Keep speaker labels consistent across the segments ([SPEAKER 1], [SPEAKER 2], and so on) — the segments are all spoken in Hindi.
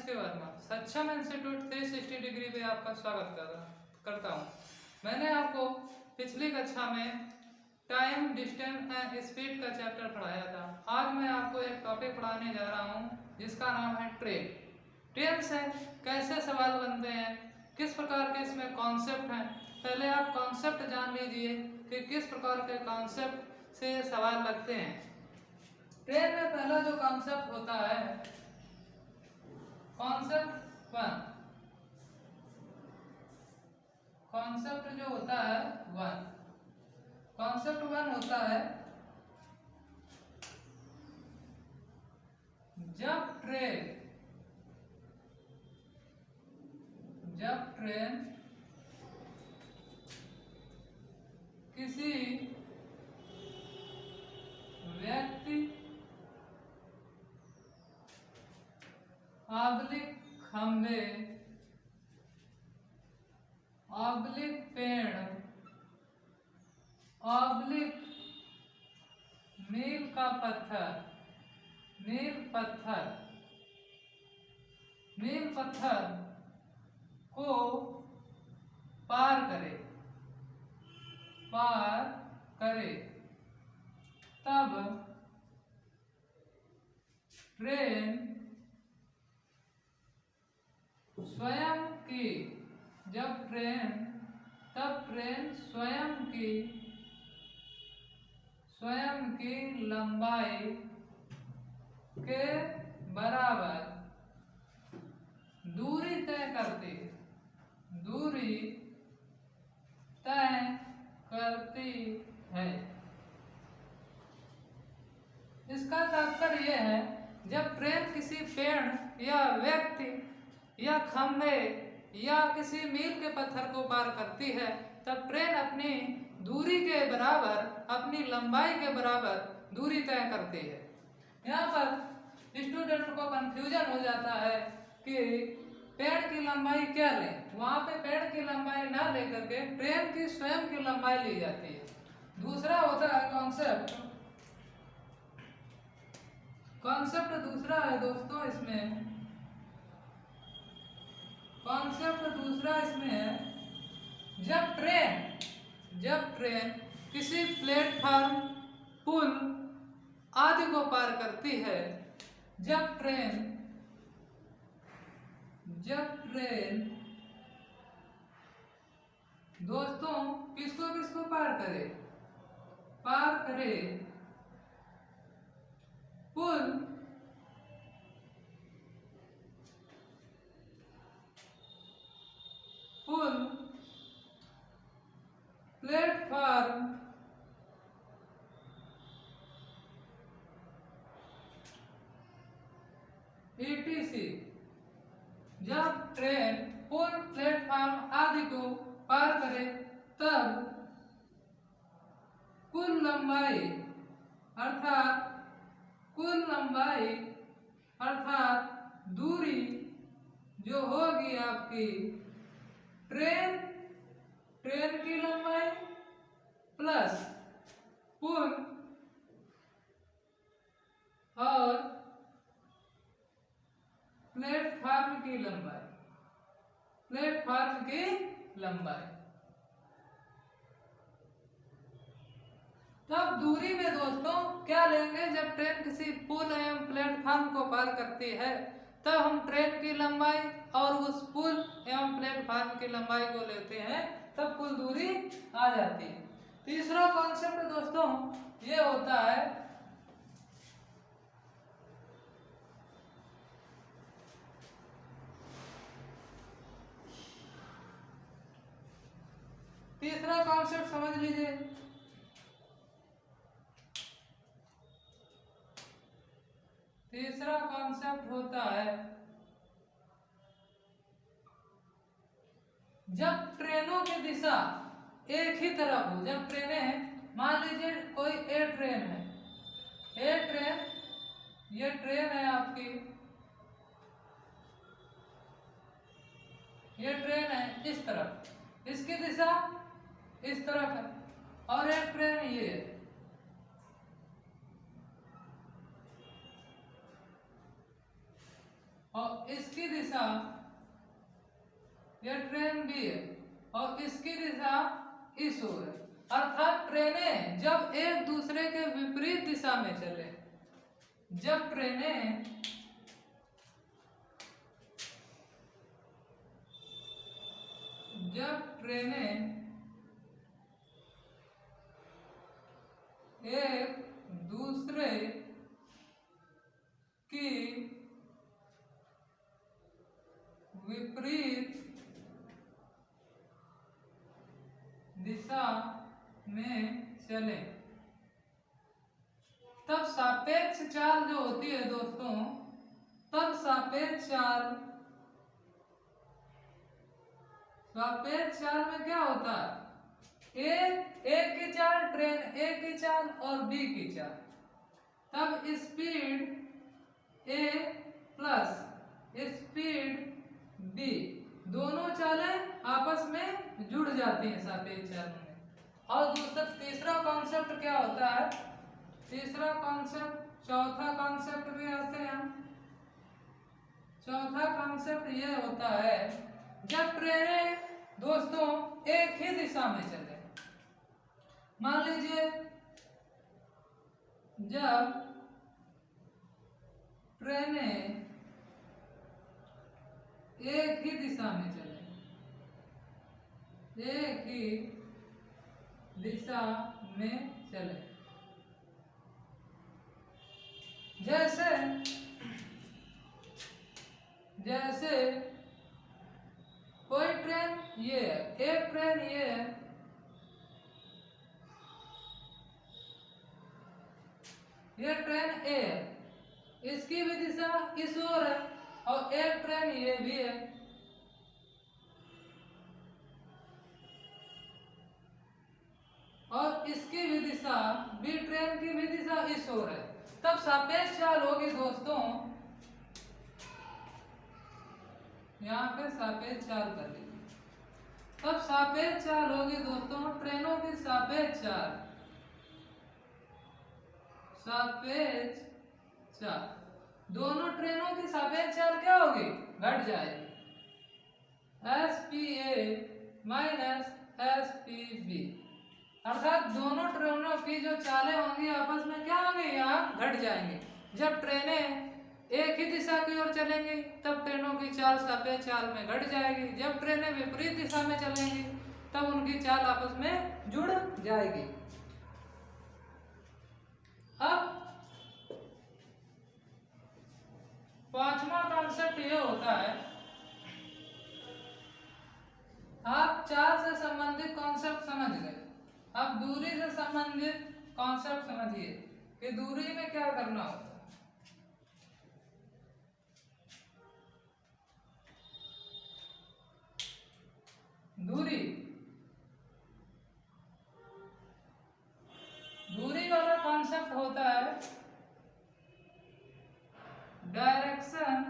[SPEAKER 1] के वर्मा सक्षम इंस्टीट्यूट 360 डिग्री पे आपका स्वागत करता हूँ। मैंने आपको पिछली कक्षा में टाइम, डिस्टेंस एंड स्पीड का चैप्टर पढ़ाया था। आज मैं आपको एक टॉपिक पढ़ाने जा रहा हूँ जिसका नाम है ट्रेन। ट्रेन से कैसे सवाल बनते हैं, किस प्रकार के इसमें कॉन्सेप्ट हैं। पहले आप कॉन्सेप्ट जान लीजिए कि किस प्रकार के कॉन्सेप्ट से सवाल लगते हैं। ट्रेन में पहला जो कॉन्सेप्ट होता है, कॉन्सेप्ट वन। कॉन्सेप्ट जो होता है वन, कॉन्सेप्ट वन होता है जब ट्रेन किसी व्यक्ति ऑब्लिक खंबे, ऑब्लिक पेड़, ऑब्लिक मील का पत्थर, मील पत्थर को पार करे तब ट्रेन स्वयं की, स्वयं की लंबाई के बराबर दूरी तय करती है। इसका तात्पर्य यह है, जब ट्रेन किसी पेड़ या व्यक्ति या खंभे या किसी मील के पत्थर को पार करती है, तब ट्रेन अपनी दूरी के बराबर, अपनी लंबाई के बराबर दूरी तय करती है। यहाँ पर स्टूडेंट को कंफ्यूजन हो जाता है कि पेड़ की लंबाई क्या लें। वहाँ पे पेड़ की लंबाई ना लेकर के ट्रेन की स्वयं की लंबाई ली जाती है। दूसरा होता है कॉन्सेप्ट दूसरा है दोस्तों, इसमें कॉन्सेप्ट दूसरा इसमें है, जब ट्रेन किसी प्लेटफॉर्म, पुल आदि को पार करती है, जब ट्रेन दोस्तों किसको पार करे पुल, प्लेटफॉर्म, ETC। जब ट्रेन पुल, प्लेटफॉर्म आदि को पार करे तब कुल लंबाई अर्थात दूरी जो होगी आपकी ट्रेन की लंबाई प्लस पुल और प्लेटफॉर्म की लंबाई। तब दूरी में दोस्तों क्या लेंगे, जब ट्रेन किसी पुल एवं प्लेटफॉर्म को पार करती है, तब हम ट्रेन की लंबाई और उस पुल एवं प्लेटफॉर्म की लंबाई को लेते हैं, तब कुल दूरी आ जाती है। तीसरा कॉन्सेप्ट दोस्तों ये होता है तीसरा कॉन्सेप्ट समझ लीजिए। तीसरा कॉन्सेप्ट होता है जब ट्रेनों की दिशा एक ही तरफ हो। जब ट्रेनें, मान लीजिए कोई ए ट्रेन है, ये ट्रेन है आपकी, ये ट्रेन है इस तरफ, इसकी दिशा इस तरफ है, और एक ट्रेन ये है। और और इसकी दिशा, यह ट्रेन बी है और इसकी दिशा इस ओर है। अर्थात ट्रेनें जब एक दूसरे के विपरीत दिशा में चले, जब ट्रेनें एक दूसरे की विपरीत दिशा में चले, तब सापेक्ष चाल जो होती है दोस्तों, तब सापेक्ष चाल में क्या होता है, ए की चाल ट्रेन ए की चाल और बी की चाल, तब स्पीड ए प्लस स्पीड बी दोनों चालें आपस में जुड़ जाती हैं सापेक्ष चाल में। और दूसरा तीसरा कॉन्सेप्ट क्या होता है, तीसरा कॉन्सेप्ट, चौथा कॉन्सेप्ट भी आते हैं। चौथा कॉन्सेप्ट ये होता है जब ट्रेनें दोस्तों एक ही दिशा में चले। मान लीजिए जब ट्रेनें एक ही दिशा में चले, एक ही दिशा में चले, जैसे कोई ट्रेन ये है, एक ट्रेन ये है, ये ट्रेन ए है, इसकी भी दिशा इस ओर है और एक ट्रेन ये भी है, और इसकी भी दिशा, बी ट्रेन की भी दिशा इस ओर है, तब सापेक्ष चाल होगी दोस्तों, यहाँ पे सापेक्ष चाल कर लीजिए, तब सापेक्ष चाल होगी दोस्तों ट्रेनों की सापेक्ष चाल, सापेक्ष चाल, दोनों ट्रेनों की सापेक्ष चाल क्या होगी, घट जाएगी, SPA माइनस SPB, अर्थात दोनों ट्रेनों की जो चालें होंगी आपस में क्या होंगी, यहाँ घट जाएंगे। जब ट्रेनें एक ही दिशा की ओर चलेंगी तब ट्रेनों की चाल सापेक्ष चाल में घट जाएगी, जब ट्रेनें विपरीत दिशा में चलेंगी तब उनकी चाल आपस में जुड़ जाएगी। अब पांचवा कॉन्सेप्ट ये होता है, आप चाल से संबंधित कॉन्सेप्ट समझ गए, अब दूरी से संबंधित कॉन्सेप्ट समझिए कि दूरी में क्या करना होता है। दूरी वाला कॉन्सेप्ट होता है डायरेक्शन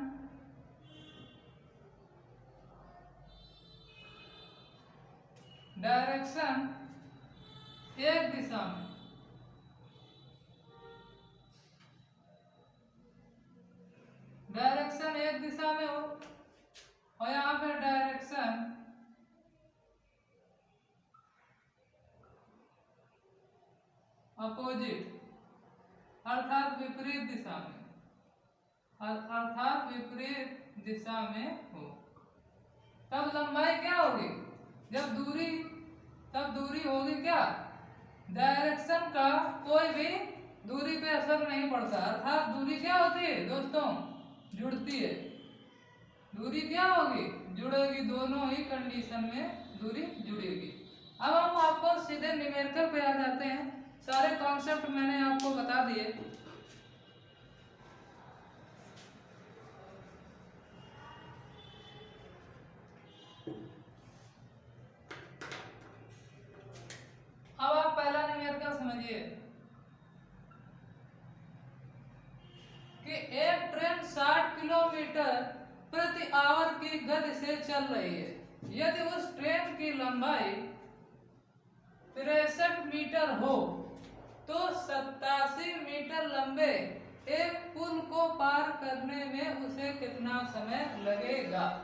[SPEAKER 1] एक दिशा में, डायरेक्शन एक दिशा में हो और यहाँ पे डायरेक्शन अपोजिट अर्थात विपरीत दिशा में, अर्थात विपरीत दिशा में हो, तब लंबाई क्या होगी, जब दूरी, तब दूरी होगी क्या, डायरेक्शन का कोई भी दूरी पे असर नहीं पड़ता, अर्थात दूरी क्या होती है दोस्तों, जुड़ती है, दूरी क्या होगी, जुड़ेगी, दोनों ही कंडीशन में दूरी जुड़ेगी। अब हम आपको सीधे न्यूमेरिकल पे आ जाते हैं, सारे कॉन्सेप्ट मैंने आपको बता दिए। अब आप पहला न्यूमेरिकल समझिए कि एक ट्रेन 60 किलोमीटर प्रति आवर की गति से चल रही है, यदि उस ट्रेन की लंबाई 63 मीटर हो तो 87 मीटर लंबे एक पुल को पार करने में उसे कितना समय लगेगा।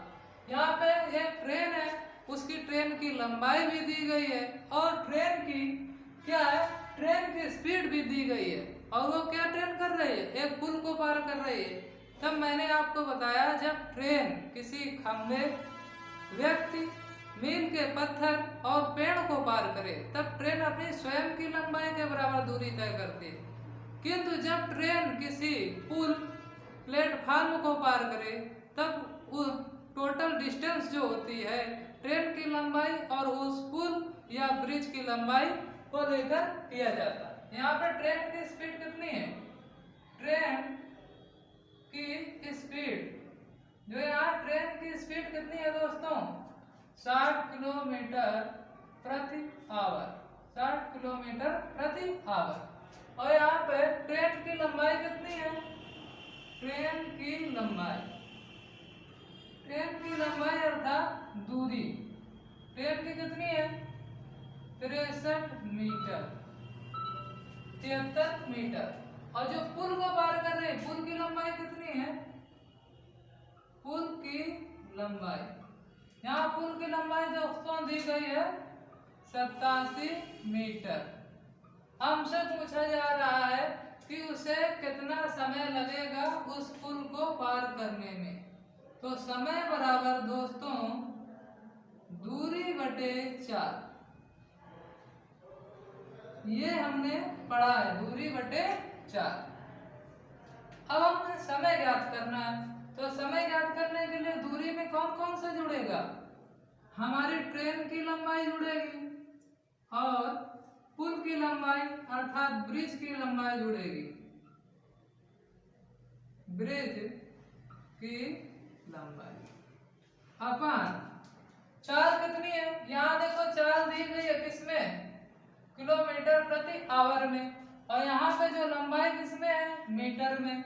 [SPEAKER 1] यहाँ पे ये ट्रेन है, उसकी ट्रेन की लंबाई भी दी गई है और ट्रेन की क्या है, ट्रेन की स्पीड भी दी गई है। और वो क्या ट्रेन कर रही है, एक पुल को पार कर रही है। तब मैंने आपको बताया जब ट्रेन किसी खंभे, व्यक्ति, मील के पत्थर और पेड़ को पार करे तब ट्रेन अपनी स्वयं की लंबाई के बराबर दूरी तय करती है। किंतु जब ट्रेन किसी पुल, प्लेटफॉर्म को पार करे तब टोटल डिस्टेंस जो होती है ट्रेन की लंबाई और उस पुल या ब्रिज की लंबाई को लेकर किया जाता है। यहाँ पे ट्रेन की स्पीड कितनी है, ट्रेन की स्पीड जो यहाँ ट्रेन की स्पीड कितनी है दोस्तों, 60 किलोमीटर प्रति आवर, 60 किलोमीटर प्रति आवर। और यहाँ पे ट्रेन की लंबाई कितनी है, ट्रेन की लंबाई अर्थात दूरी, ट्रेन की कितनी है 63 मीटर, 73 मीटर। और जो पुल को पार कर रहे हैं, पुल की लंबाई कितनी है, पुल की लंबाई, यहाँ पुल की लंबाई दोस्तों दी गई है 87 मीटर। हमसे पूछा जा रहा है कि उसे कितना समय लगेगा उस पुल को पार करने में। तो समय बराबर दोस्तों दूरी बटे 4, ये हमने पढ़ा है, दूरी बटे 4। अब हमें समय ज्ञात करना है, तो समय ज्ञात करने के लिए दूरी में कौन कौन सा जुड़ेगा, हमारी ट्रेन की लंबाई जुड़ेगी और पुल की लंबाई अर्थात ब्रिज की लंबाई जुड़ेगी, ब्रिज की लंबाई अपन चाल कितनी है, यहाँ देखो चाल दी गई है किसमें, किलोमीटर प्रति आवर में, और यहाँ पे जो लंबाई किसमें है, मीटर में।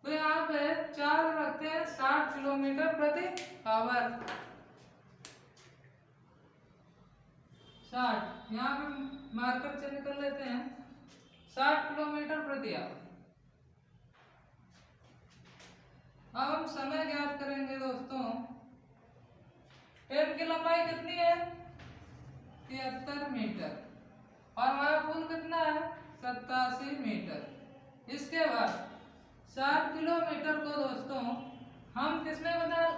[SPEAKER 1] तो यहाँ पे चाल रखते हैं 60 किलोमीटर प्रति आवर, 60, यहाँ पे मार्कर से निकल लेते हैं, 60 किलोमीटर प्रति आवर। अब हम समय ज्ञात करेंगे दोस्तों, ट्रेन की लंबाई कितनी है 73 मीटर और हमारा पुल कितना है 87 मीटर। इसके बाद 60 किलोमीटर को दोस्तों हम किसमें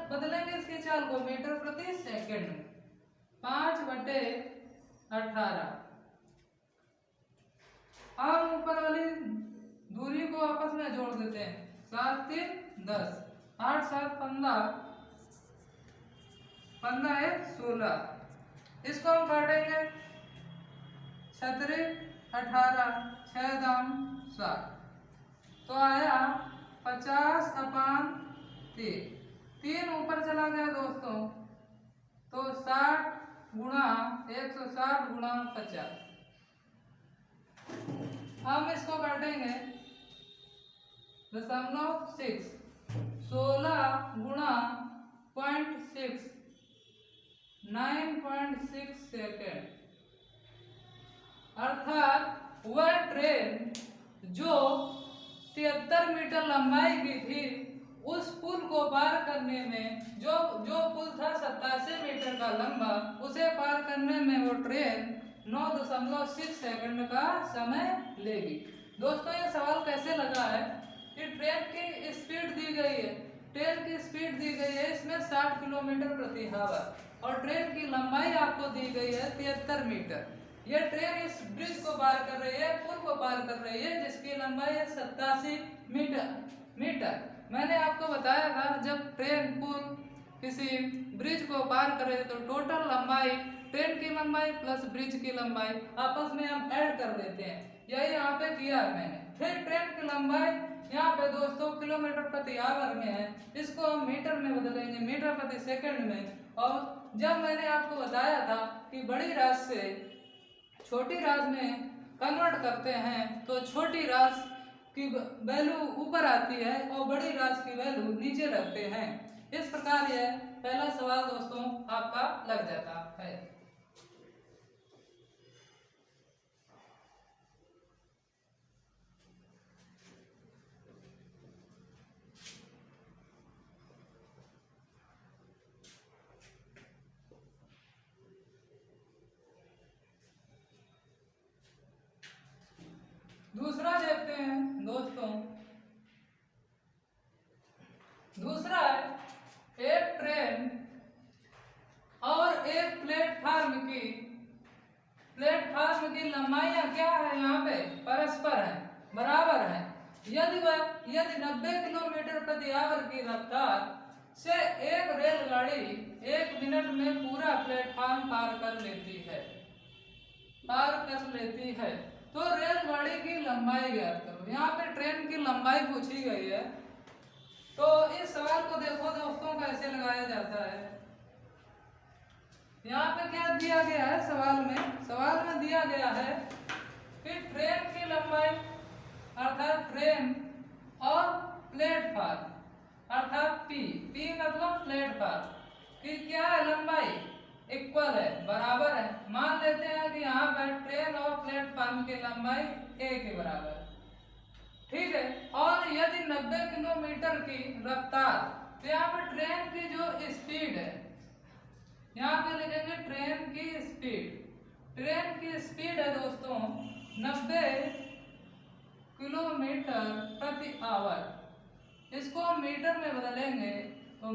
[SPEAKER 1] बदलेंगे इसकी चाल को, मीटर प्रति सेकंड में, 5/18। अब ऊपर वाली दूरी को आपस में जोड़ देते हैं, 7 3 10, 8 7 15, 15 1 16। इसको हम काटेंगे, 37 18, 6 दाम 7, तो आया 50/3। 3 ऊपर चला गया दोस्तों, तो 60 गुणा 160 गुणा 50। हम इसको काटेंगे 0.6, 16 गुणा 0.6, 9.6 सेकेंड। अर्थात वह ट्रेन जो 73 मीटर लंबाई की थी उस पुल को पार करने में, जो पुल था 87 मीटर का लंबा, उसे पार करने में वो ट्रेन 9.6 सेकंड का समय लेगी। दोस्तों ये सवाल कैसे लगा है कि ट्रेन की स्पीड दी गई है, ट्रेन की स्पीड दी गई है इसमें 60 किलोमीटर प्रति आवर और ट्रेन की लंबाई आपको दी गई है 73 मीटर। ये ट्रेन इस ब्रिज को पार कर रही है, पुल को पार कर रही है जिसकी लंबाई है 87 मीटर। मैंने आपको बताया था जब ट्रेन पुल किसी ब्रिज को पार करे तो टोटल लंबाई, ट्रेन की लंबाई प्लस ब्रिज की लंबाई आपस में हम ऐड कर देते हैं, यही यहाँ पे किया है मैंने। फिर ट्रेन की लंबाई यहाँ पे दोस्तों किलोमीटर प्रति आवर में है, इसको हम मीटर में बदलेंगे, मीटर प्रति सेकंड में। और जब मैंने आपको बताया था कि बड़ी राशि से छोटी राशि में कन्वर्ट करते हैं तो छोटी राशि की वैल्यू ऊपर आती है और बड़ी राशि की वैल्यू नीचे रखते हैं। इस प्रकार यह पहला सवाल दोस्तों आपका लग जाता है। दूसरा है एक ट्रेन और एक प्लेटफार्म की लंबाइयां क्या है, यहाँ पे परस्पर है, बराबर है। यदि 90 किलोमीटर प्रति आवर की रफ्तार से एक रेलगाड़ी 1 मिनट में पूरा प्लेटफार्म पार कर लेती है तो रेलगाड़ी की लंबाई ज्ञात करो। यहाँ पे ट्रेन की लंबाई पूछी गई है। तो इस सवाल को देखो दोस्तों कैसे लगाया जाता है। यहाँ पे क्या दिया गया है सवाल में दिया गया है कि ट्रेन की लंबाई अर्थात ट्रेन और प्लेटफार्म अर्थात पी मतलब प्लेटफार्म की क्या है, लंबाई इक्वल है, बराबर है। मान लेते हैं कि यहाँ पर ट्रेन और प्लेटफार्म की लंबाई ए के बराबर है, ठीक है। और यदि 90 किलोमीटर की रफ्तार, तो यहाँ पर ट्रेन की जो स्पीड है, यहाँ पे लिखेंगे ट्रेन की स्पीड है दोस्तों 90 किलोमीटर प्रति आवर। इसको हम मीटर में बदलेंगे तो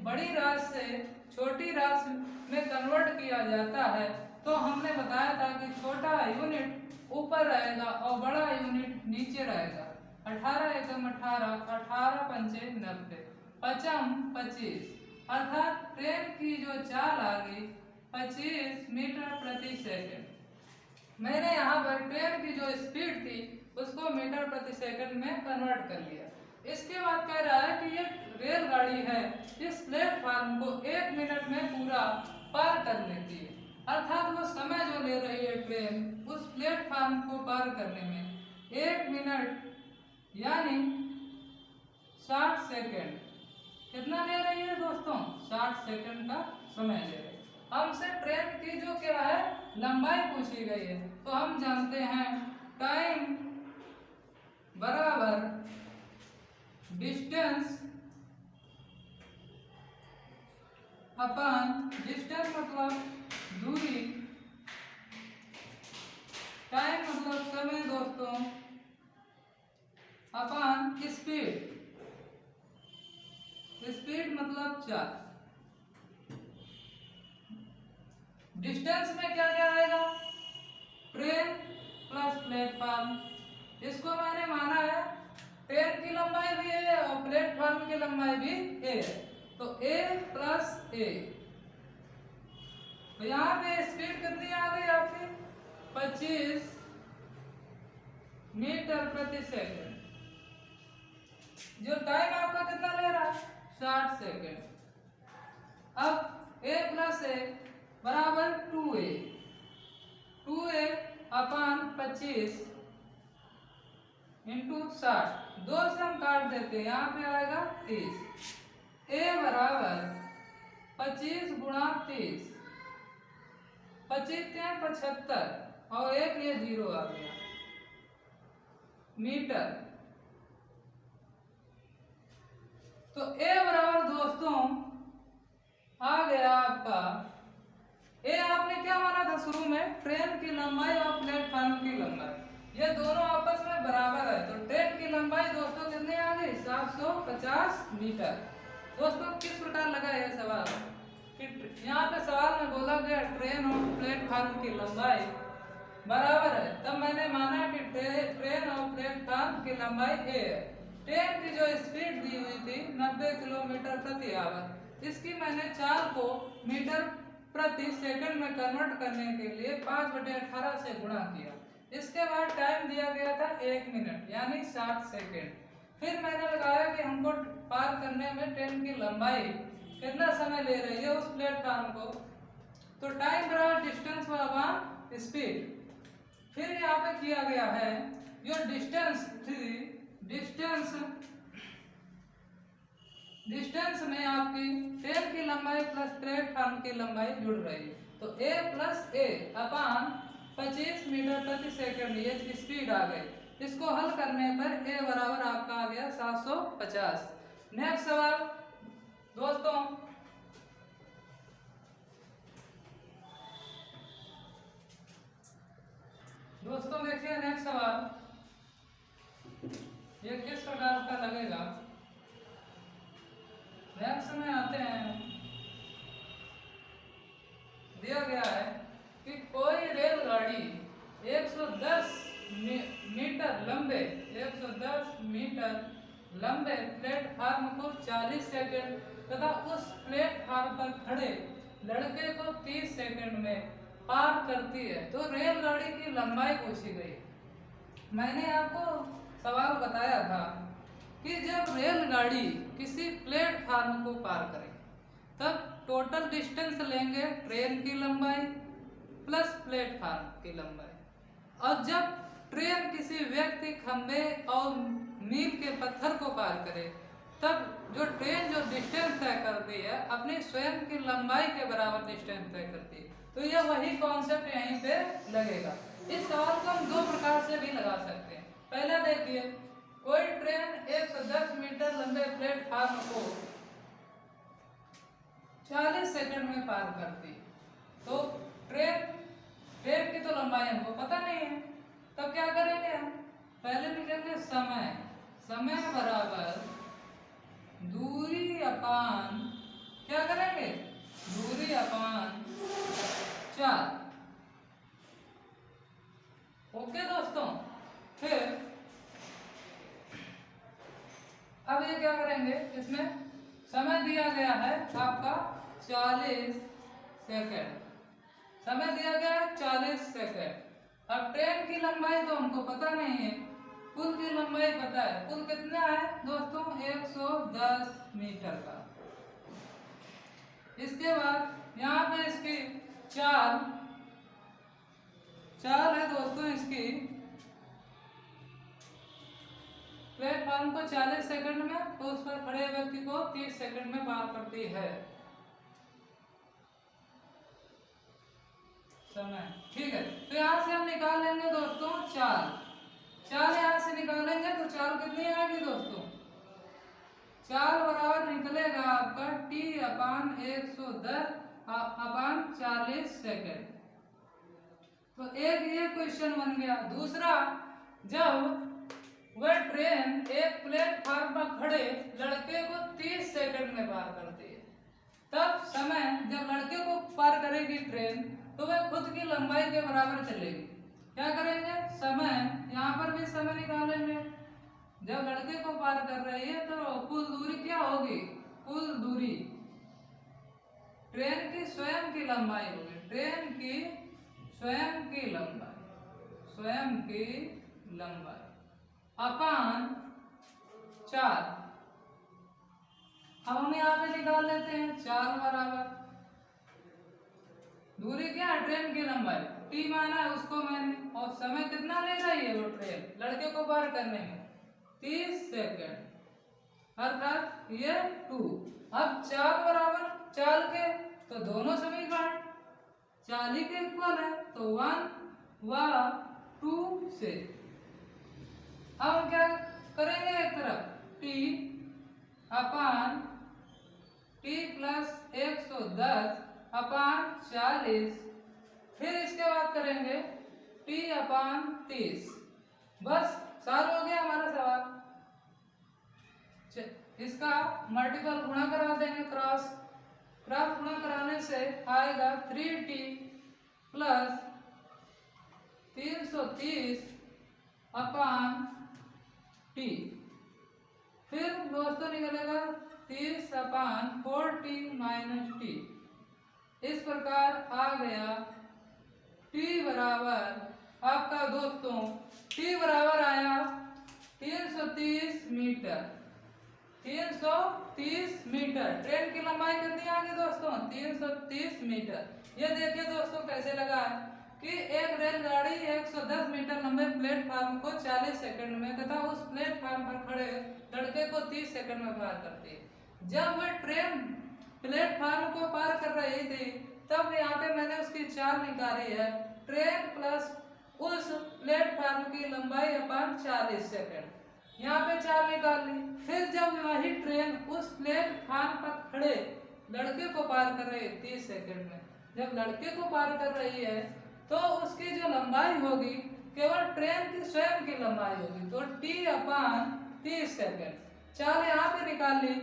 [SPEAKER 1] बड़ी राशि से छोटी राशि में कन्वर्ट किया जाता है। तो हमने बताया था कि छोटा यूनिट ऊपर रहेगा और बड़ा यूनिट नीचे रहेगा। 18 एकम 18, 18 पंचे 90, पचम 25, अर्थात ट्रेन की जो चाल आ गई 25 मीटर प्रति सेकंड। मैंने यहाँ पर ट्रेन की जो स्पीड थी उसको मीटर प्रति सेकंड में कन्वर्ट कर लिया। इसके बाद कह रहा है कि ये रेलगाड़ी है, इस प्लेटफार्म को 1 मिनट में पूरा पार कर लेती है। अर्थात वो समय जो ले रही है ट्रेन उस प्लेटफार्म को पार करने में 1 मिनट यानी 60 सेकंड कितना ले रही है दोस्तों, 60 सेकंड का समय ले रही है। हमसे ट्रेन की जो क्या है लंबाई पूछी गई है, तो हम जानते हैं टाइम बराबर डिस्टेंस अपॉन डिस्टेंस मतलब दूरी, टाइम मतलब समय दोस्तों, अपॉन स्पीड मतलब चाल। डिस्टेंस में क्या क्या आएगा, ट्रेन प्लस प्लेटफार्म। इसको मैंने माना है ट्रेन की लंबाई भी है और प्लेटफार्म की लंबाई भी ए है, तो ए प्लस ए। तो यहाँ पे स्पीड कितनी आ गई आपकी 25 मीटर प्रति सेकंड। जो टाइम आपका कितना ले रहा है 60 सेकंड। अब ए प्लस ए बराबर 2a अपॉन 25 इंटू 60, 2 से हम काट देते हैं, यहाँ पे आएगा 30। a बराबर 25 गुणा 30, 25 हैं 75 और एक ये 0 आ गया मीटर। तो a बराबर दोस्तों आ गया आपका, ए आपने क्या माना था शुरू में, ट्रेन की लंबाई और प्लेटफार्म की लंबाई, ये दोनों आपस में बराबर है। तो ट्रेन की लंबाई दोस्तों कितनी आ गई 750 मीटर। दोस्तों किस प्रकार लगा यह सवाल कि यहाँ पे सवाल में बोला गया ट्रेन और प्लेटफार्म की लंबाई बराबर है, तब मैंने माना कि ट्रेन और प्लेटफार्म की लंबाई ए है। ट्रेन की जो स्पीड दी हुई थी 90 किलोमीटर प्रति आवर, इसकी मैंने चाल को मीटर प्रति सेकंड में कन्वर्ट करने के लिए 5/18 से गुणा किया। इसके बाद टाइम दिया गया था 1 मिनट यानी 60 सेकंड। फिर मैंने लगाया कि हमको पार करने में ट्रेन की लंबाई कितना समय ले रही है उस प्लेटफार्म को, तो टाइम बराबर डिस्टेंस अपॉन स्पीड। फिर यहाँ पे किया गया है जो डिस्टेंस में आपकी ट्रेन की लंबाई प्लस प्लेटफार्म की लंबाई जुड़ रही है, तो a plus a upon 25 metre प्रति सेकंड ये स्पीड आ गई। इसको हल करने पर a बराबर आपका आ गया 750। नेक्स्ट सवाल दोस्तों देखिए नेक्स्ट सवाल ये किस प्रकार का लगेगा। दिया गया है कि कोई रेलगाड़ी 110 मीटर लंबे 110 मीटर लंबे प्लेटफार्म को 40 सेकंड तथा उस प्लेटफार्म पर खड़े लड़के को 30 सेकंड में पार करती है। तो रेलगाड़ी की लंबाई पूछी गई। मैंने आपको सवाल बताया था कि जब रेलगाड़ी किसी प्लेटफार्म को पार करे तब टोटल डिस्टेंस लेंगे ट्रेन की लंबाई प्लस प्लेटफार्म की लंबाई, और जब ट्रेन किसी व्यक्ति, खंबे और मील के पत्थर को पार करे तब जो ट्रेन जो डिस्टेंस तय करती है अपनी स्वयं की लंबाई के बराबर डिस्टेंस तय करती है। तो यह वही कॉन्सेप्ट यहीं पे लगेगा। इस सवाल को हम दो प्रकार से भी लगा सकते हैं। पहला देखिए, कोई ट्रेन 110 मीटर लंबे प्लेटफार्म को 40 सेकंड में पार करती, तो ट्रेन की तो लंबाई हमको पता नहीं है, तब क्या करेंगे हम? पहले लिखेंगे समय बराबर दूरी अपान, क्या करेंगे? दूरी अपान 4। ओके दोस्तों, फिर अब ये क्या करेंगे, इसमें समय दिया गया है आपका 40 सेकंड, समय दिया गया है 40 सेकंड। अब ट्रेन की लंबाई तो हमको पता नहीं है, पुल की लंबाई पता है। पुल कितना है दोस्तों? 110 मीटर का। इसके बाद यहाँ पे इसकी चाल है दोस्तों, इसकी प्लेटफॉर्म को 40 सेकंड में, तो उस पर खड़े व्यक्ति को 30 सेकंड में पार करती है समय। ठीक है, तो यहाँ से हम निकाल लेंगे दोस्तों चाल यहाँ से निकालेंगे तो चाल कितनी आएगी दोस्तों? चाल बराबर निकलेगा आपका T अपान 110 अपान 40 सेकेंड। तो एक ये क्वेश्चन बन गया। दूसरा, जब वह ट्रेन एक प्लेटफार्म पर खड़े लड़के को 30 सेकंड में पार करती है, तब समय जब लड़के को पार करेगी ट्रेन तो वह खुद की लंबाई के बराबर चलेगी। क्या करेंगे? समय, यहाँ पर भी समय निकालेंगे। जब लड़के को पार कर रही है तो कुल दूरी क्या होगी? कुल दूरी ट्रेन की स्वयं की लंबाई होगी, ट्रेन की स्वयं की लंबाई अपान 4। अब हम यहाँ पे निकाल लेते हैं 4 बराबर दूरी क्या है? ट्रेन की लंबाई T माना है उसको मैंने, और समय कितना ले रही है वो ट्रेन लड़के को पार करने में? 30 सेकंड, अर्थात ये 2। अब 4 बराबर चाल के, तो दोनों समीकरण 40 के इक्वल है, तो 1 व 2 से। अब हम क्या करेंगे? एक तरफ T अपान T प्लस 110 अपान 40, फिर इसके बाद करेंगे T अपान 30। बस सॉल्व हो गया हमारा सवाल। इसका मल्टीपल गुणा करा देंगे, क्रॉस गुणा कराने से आएगा 3T प्लस 330 अपान T। फिर दोस्तों निकलेगा 30 अपान 4T माइनस T। इस प्रकार आ गया T बराबर आपका दोस्तों, T बराबर आया 330 मीटर। 330 मीटर ट्रेन की लंबाई कितनी आ गई दोस्तों? 330 मीटर। ये देखिए दोस्तों कैसे लगा है कि एक रेलगाड़ी 110 मीटर लंबे प्लेटफार्म को 40 सेकंड में तथा उस प्लेटफार्म पर खड़े लड़के को 30 सेकंड में पार करती है। जब वह ट्रेन प्लेटफार्म को पार कर रही थी तब यहाँ पे मैंने उसकी चाल निकाली है, ट्रेन प्लस उस प्लेटफार्म की लंबाई अपान 40 सेकंड। यहाँ पे चाल निकाल ली। फिर जब वही ट्रेन उस प्लेटफार्म पर खड़े लड़के को पार कर रही है 30 सेकंड में, जब लड़के को पार कर रही है तो उसकी जो लंबाई होगी केवल ट्रेन की स्वयं की लंबाई होगी, तो T अपान 30 सेकंड। चाल यहाँ पे निकाल ली,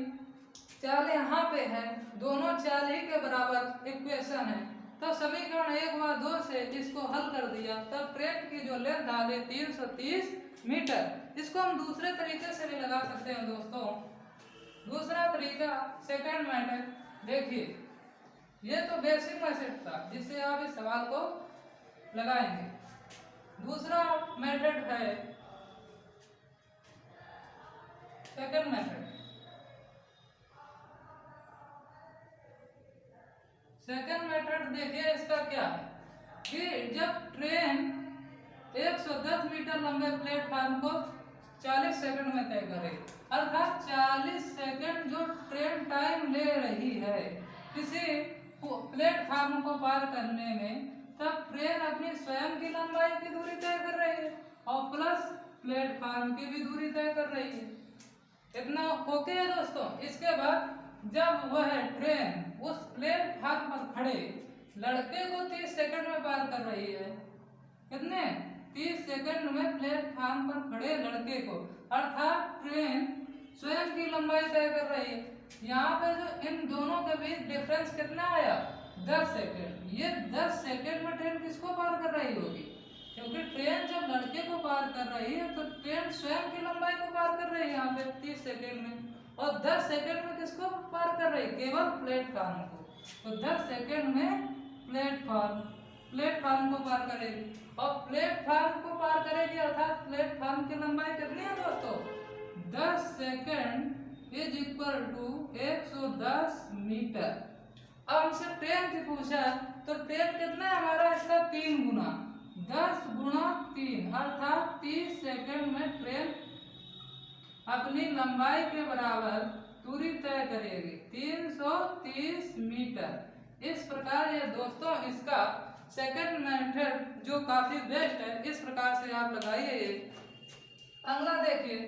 [SPEAKER 1] चाल यहाँ पे है, दोनों चाल ही के बराबर इक्वेशन है, तो समीकरण 1 व 2 से इसको हल कर दिया, तब ट्रेन की जो लेंथ आ गई 330 मीटर। इसको हम दूसरे तरीके से भी लगा सकते हैं दोस्तों। दूसरा तरीका सेकंड मेथड, देखिए ये तो बेसिक मेथड था जिससे आप इस सवाल को लगाएंगे। दूसरा मेथड है सेकंड मेथड। सेकंड मेथड देखिए इसका क्या है कि जब ट्रेन 110 मीटर लंबे प्लेटफार्म को 40 सेकंड में तय करे, अर्थात 40 सेकंड जो ट्रेन टाइम ले रही है किसी प्लेटफार्म को पार करने में, तब ट्रेन अपनी स्वयं की लंबाई की दूरी तय कर रही है और प्लस प्लेटफार्म की भी दूरी तय कर रही है। इतना ओके है दोस्तों। इसके बाद जब वह ट्रेन उस प्लेटफार्म पर खड़े लड़के को 30 सेकंड में पार कर रही है, कितने 30 सेकंड में प्लेटफार्म पर खड़े लड़के को, अर्थात ट्रेन स्वयं की लंबाई तय कर रही है। यहाँ पे जो इन दोनों के बीच डिफरेंस कितना आया 10 सेकंड। ये 10 सेकंड में ट्रेन किसको पार कर रही होगी, क्योंकि ट्रेन जब लड़के को पार कर रही है तो ट्रेन स्वयं की लंबाई को पार कर रही है यहाँ पे 30 सेकंड में, और 10 सेकंड में किसको पार कर रही है, केवल प्लेटफार्म को। तो 10 सेकंड में प्लेटफार्म को पार करेगी, और प्लेटफार्म को पार करेगी अर्थात प्लेटफार्म की लंबाई कितनी है दोस्तों 10 second is equal to 110 metre. अब हमसे ट्रेन की पूछा तो ट्रेन कितना है हमारा, इसका 3 गुना 10 गुणा 3 अर्थात 30 सेकंड में ट्रेन अपनी लंबाई के बराबर दूरी तय करेगी 330 मीटर। इस प्रकार ये दोस्तों इसका सेकंड मेथड जो काफी बेस्ट है, इस प्रकार से आप लगाइए। अगला देखिए